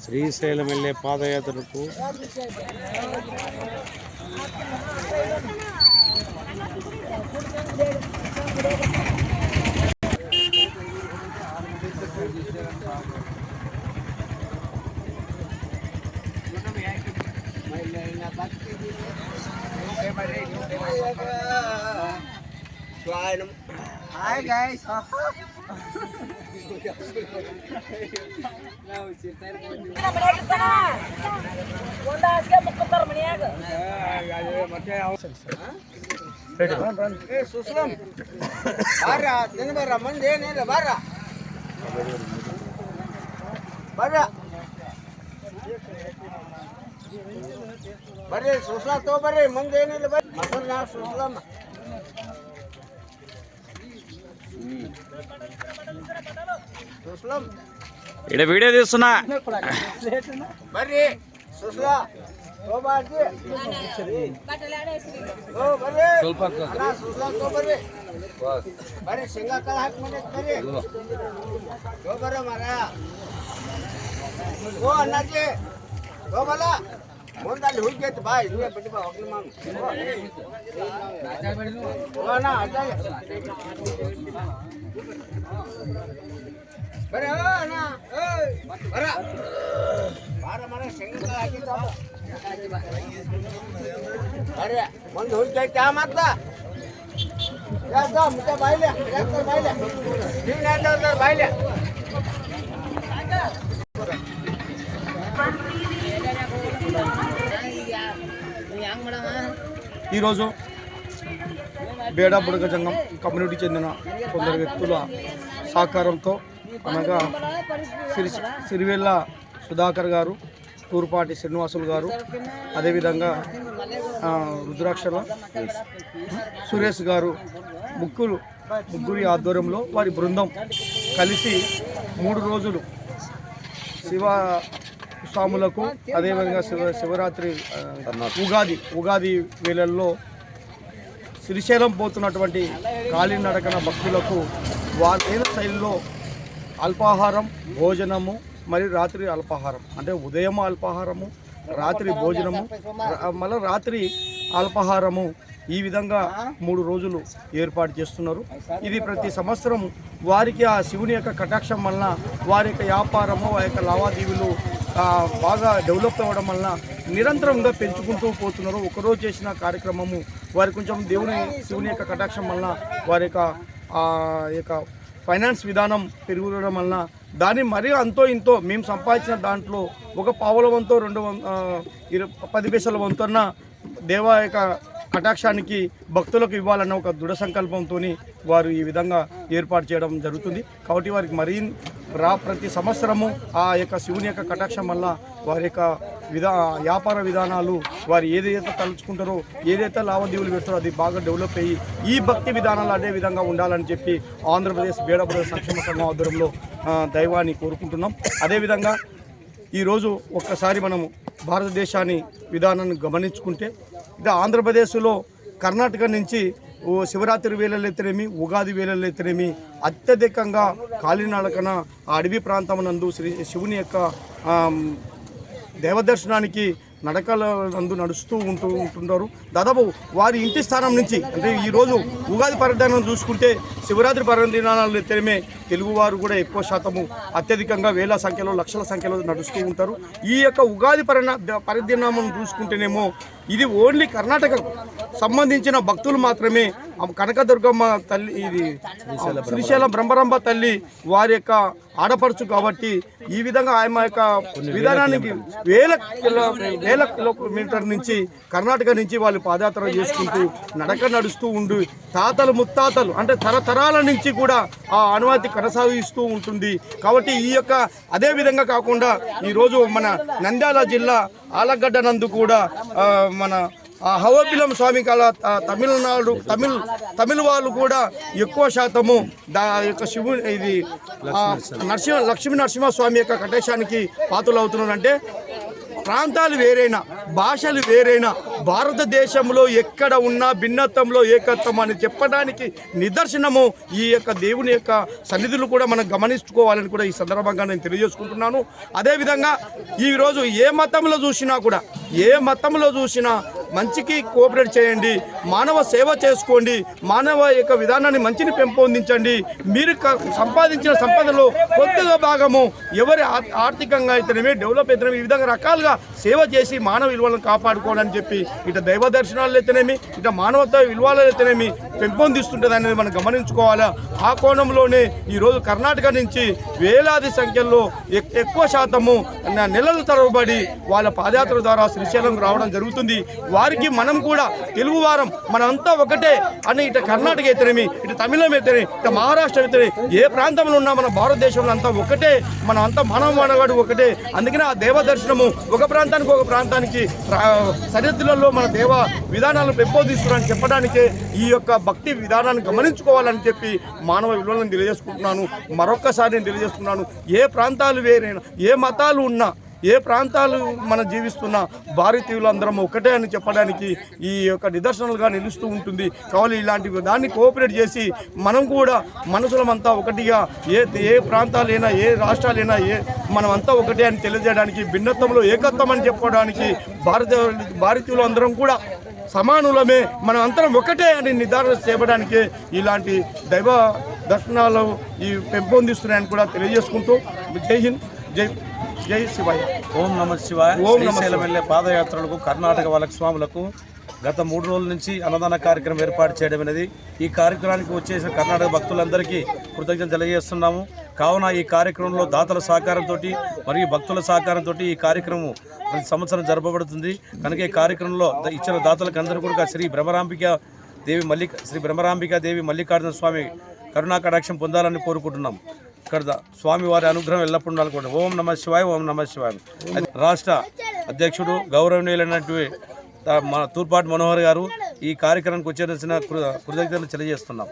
శ్రీశైలం వెళ్ళే పాదయాత్రకు Hi guys. Bare susla to bare mande ne le bare masal na susla susla ఇక్కడ video తీస్తున్నా bare susla to baje o bare ana susla to bare bare singa kal hak mane bare to bare mara o anaje to bala ಮುಂದಲ್ಲಿ ಹೋಗ್ಯತ್ ಬಾ ಇಲ್ಲೇ ಬಿಟ್ಟು ಬಾ ಹೋಗ್ಲಿ ಮಾಮ ಹೋಗೋಣ ಅಜ್ಜ ಬರ ಅಣ್ಣ ಬರ ಬಾರ ಮರ ಶಂಗ ಹಾಕಿದ್ದ ಬರ ಮುಂದೆ ಹೋಗ್ಯೈತೆ ಆ ಮಾತ ಯಾಕ ಮುದ್ದೆ ಬಾಯ್ಲೆ ಯಾಕ ಬಾಯ್ಲೆ ನೀನು ಯಾಕ ಬಾಯ್ಲೆ ఈరోజు బేడా బుడగ జంగం కమ్యూనిటీ చెందిన కొందరు వ్యక్తుల సహకారంతో అనగా సిరివెల్ల సుధాకర్ గారు, తూర్పాటి శ్రీనివాసులు గారు, అదేవిధంగా రుద్రాక్షల సురేష్ గారు ముగ్గురి ఆధ్వర్యంలో వారి బృందం కలిసి 3 రోజులు శివ స్వాములకు అదేవిధంగా శివరాత్రి ఉగాది వేళల్లో శ్రీశైలం పోతున్నటువంటి కాలినడకన భక్తులకు వారి శైలిలో అల్పాహారం, భోజనము మరియు రాత్రి అల్పాహారం, అంటే ఉదయం అల్పాహారము, రాత్రి భోజనము, మళ్ళీ రాత్రి అల్పాహారము, ఈ విధంగా 3 రోజులు ఏర్పాటు చేస్తున్నారు. ఇది ప్రతి సంవత్సరం వారికి ఆ శివుని యొక్క కటాక్షం వలన వారి యొక్క వ్యాపారము, వారి యొక్క లావాదేవీలు బాగా డెవలప్ అవ్వడం వలన నిరంతరంగా పెంచుకుంటూ పోతున్నారు. ఒకరోజు చేసిన కార్యక్రమము వారి కొంచెం శివుని యొక్క కటాక్షం వలన వారి యొక్క ఫైనాన్స్ విధానం పెరుగుదడం వలన దాన్ని మరీ అంతో ఇంతో మేము సంపాదించిన దాంట్లో ఒక పావుల వంతో 10 పైసల వంతున్న దేవా యొక్క కటాక్షానికి భక్తులకు ఇవ్వాలన్న ఒక దృఢ సంకల్పంతో వారు ఈ విధంగా ఏర్పాటు చేయడం జరుగుతుంది. కాబట్టి వారికి మరీ ప్రతి సంవత్సరము ఆ యొక్క శివుని యొక్క కటాక్షం వల్ల వారి యొక్క వ్యాపార విధానాలు వారు ఏదైతే తలుచుకుంటారో, ఏదైతే లావాదేవీలు పెడతారో అది బాగా డెవలప్ అయ్యి ఈ భక్తి విధానాలు అదే విధంగా ఉండాలని చెప్పి ఆంధ్రప్రదేశ్ బేడా బుడగ సంక్షేమ సంఘం ఆధ్వర్యంలో దైవాన్ని కోరుకుంటున్నాం. అదేవిధంగా ఈరోజు ఒక్కసారి మనము భారతదేశాన్ని విధానాన్ని గమనించుకుంటే ఇది ఆంధ్రప్రదేశ్లో కర్ణాటక నుంచి శివరాత్రి వేళల్లో అయితేనేమి, ఉగాది వేళల్లో అయితేనేమి అత్యధికంగా కాలినడకన అడవి ప్రాంతం నందు శివుని యొక్క దేవదర్శనానికి నడకల నందు నడుస్తూ ఉంటుంటారు. దాదాపు వారి ఇంటి స్థానం నుంచి, అంటే ఈరోజు ఉగాది పర్యటన చూసుకుంటే శివరాత్రి పర్యటనలు అయితేనే తెలుగువారు కూడా ఎక్కువ శాతము అత్యధికంగా వేల సంఖ్యలో, లక్షల సంఖ్యలో నడుస్తూ ఉంటారు. ఈ యొక్క ఉగాది పరిణామం చూసుకుంటేనేమో ఇది ఓన్లీ కర్ణాటకకు సంబంధించిన భక్తులు మాత్రమే. కనకదుర్గమ్మ తల్లి, ఇది శ్రీశైలం బ్రహ్మరంభ తల్లి వారి యొక్క ఆడపడుచు కాబట్టి ఈ విధంగా ఆమె యొక్క విధానానికి వేల కిలోమీటర్ నుంచి కర్ణాటక నుంచి వాళ్ళు పాదయాత్ర చేసుకుంటూ నడక నడుస్తూ ఉండి తాతలు ముత్తాతలు అంటే తరతరాల నుంచి కూడా ఆ అనుమతి కొనసాగిస్తూ ఉంటుంది. కాబట్టి ఈ యొక్క అదే విధంగా కాకుండా ఈరోజు మన నంద్యాల జిల్లా ఆలగడ్డ నందు కూడా మన హవబిలం స్వామి కళ తమిళనాడు తమిళ వాళ్ళు కూడా ఎక్కువ శాతము యొక్క శివుని ఇది లక్ష్మీ నరసింహస్వామి యొక్క కటేశానికి పాత్రలు అవుతున్నారంటే ప్రాంతాలు వేరైనా భాషలు వేరైనా భారతదేశంలో ఎక్కడ ఉన్నా భిన్నత్వంలో ఏకత్వం అని చెప్పడానికి నిదర్శనము ఈ యొక్క దేవుని యొక్క సన్నిధులు కూడా మనం గమనించుకోవాలని కూడా ఈ సందర్భంగా నేను తెలియజేసుకుంటున్నాను. అదేవిధంగా ఈరోజు ఏ మతంలో చూసినా మంచికి కోఆపరేట్ చేయండి, మానవ సేవ చేసుకోండి, మానవ యొక్క విధానాన్ని మంచిని పెంపొందించండి. మీరు సంపాదించిన సంపదలో కొద్దిగా భాగము ఎవరి ఆర్థికంగా అయితేనేమి డెవలప్ అయితేనేమి ఈ విధంగా రకాలుగా సేవ చేసి మానవ విలువలను కాపాడుకోవాలని చెప్పి ఇటు దైవ దర్శనాలు అయితేనేమి ఇటు మానవత విలువలు అయితేనేమి పెంపొందిస్తుంటుంది అనేది మనం గమనించుకోవాలా. ఆ కోణంలోనే ఈరోజు కర్ణాటక నుంచి వేలాది సంఖ్యలో ఎక్కువ శాతము నెలల తరబడి వాళ్ళ పాదయాత్ర ద్వారా శ్రీశైలం రావడం జరుగుతుంది. వారికి మనం కూడా తెలుగు వారం మనంతా ఒకటే అని ఇటు కర్ణాటక అయితేనేమి ఇటు తమిళం అయితేనేమి ఇటు మహారాష్ట్ర అయితేనే ఏ ప్రాంతంలో ఉన్నా మన భారతదేశంలో అంతా ఒకటే, మనం అంతా మానవాడు ఒకటే. అందుకనే ఆ దేవ దర్శనము ఒక ప్రాంతానికి సరిహద్దులలో మన దేవ విధానాలను పెంపొందిస్తున్నారని చెప్పడానికే ఈ యొక్క భక్తి విధానాన్ని గమనించుకోవాలని చెప్పి మానవ విలువలను తెలియజేసుకుంటున్నాను. మరొక్కసారి నేను తెలియజేస్తున్నాను, ఏ ప్రాంతాలు వేరైనా ఏ మతాలు ఉన్నా ఏ ప్రాంతాలు మనం జీవిస్తున్న భారతీయులు అందరం ఒకటే అని చెప్పడానికి ఈ యొక్క నిదర్శనాలుగా నిలుస్తూ ఉంటుంది. కావాలి ఇలాంటి దాన్ని కోఆపరేట్ చేసి మనం కూడా మనుషులమంతా ఒకటిగా ఏ ప్రాంతాలైనా ఏ రాష్ట్రాలైనా మనమంతా ఒకటే అని తెలియజేయడానికి భిన్నత్వంలో ఏకత్వం అని చెప్పడానికి భారతీయులు అందరం కూడా సమానులమే, మనం అందరం ఒకటే అని నిర్ధారణ చేయడానికి ఇలాంటి దైవ దర్శనాలు పెంపొందిస్తున్నాయని కూడా తెలియజేసుకుంటూ జై హింద్, జై శివాయ. ఓం నమ శివాయ. శ్రీశైలం వెళ్ళే పాదయాత్రలకు కర్ణాటక వాళ్ళ స్వాములకు గత 3 రోజుల నుంచి అన్నదాన కార్యక్రమం ఏర్పాటు చేయడం అనేది ఈ కార్యక్రమానికి వచ్చేసిన కర్ణాటక భక్తులందరికీ కృతజ్ఞతలు తెలియజేస్తున్నాము. కావున ఈ కార్యక్రమంలో దాతల సహకారంతో మరియు భక్తుల సహకారంతో ఈ కార్యక్రమం ప్రతి సంవత్సరం జరపబడుతుంది. కనుక ఈ కార్యక్రమంలో ఇచ్చిన దాతలకు అందరూ కూడా శ్రీ బ్రహ్మరాంబికా దేవి మల్లికార్జున స్వామి కరుణా కటాక్షం పొందాలని కోరుకుంటున్నాం. ఇక్కడ స్వామివారి అనుగ్రహం ఎల్లప్పుడూ ఉండాలి కూడా. ఓం నమ శివాయ, ఓం నమ శివాయ. రాష్ట్ర అధ్యక్షుడు గౌరవనీయులైనటువంటి తూర్పాటి మనోహర్ గారు ఈ కార్యక్రమానికి వచ్చేసిన కృతజ్ఞతలు తెలియజేస్తున్నాం.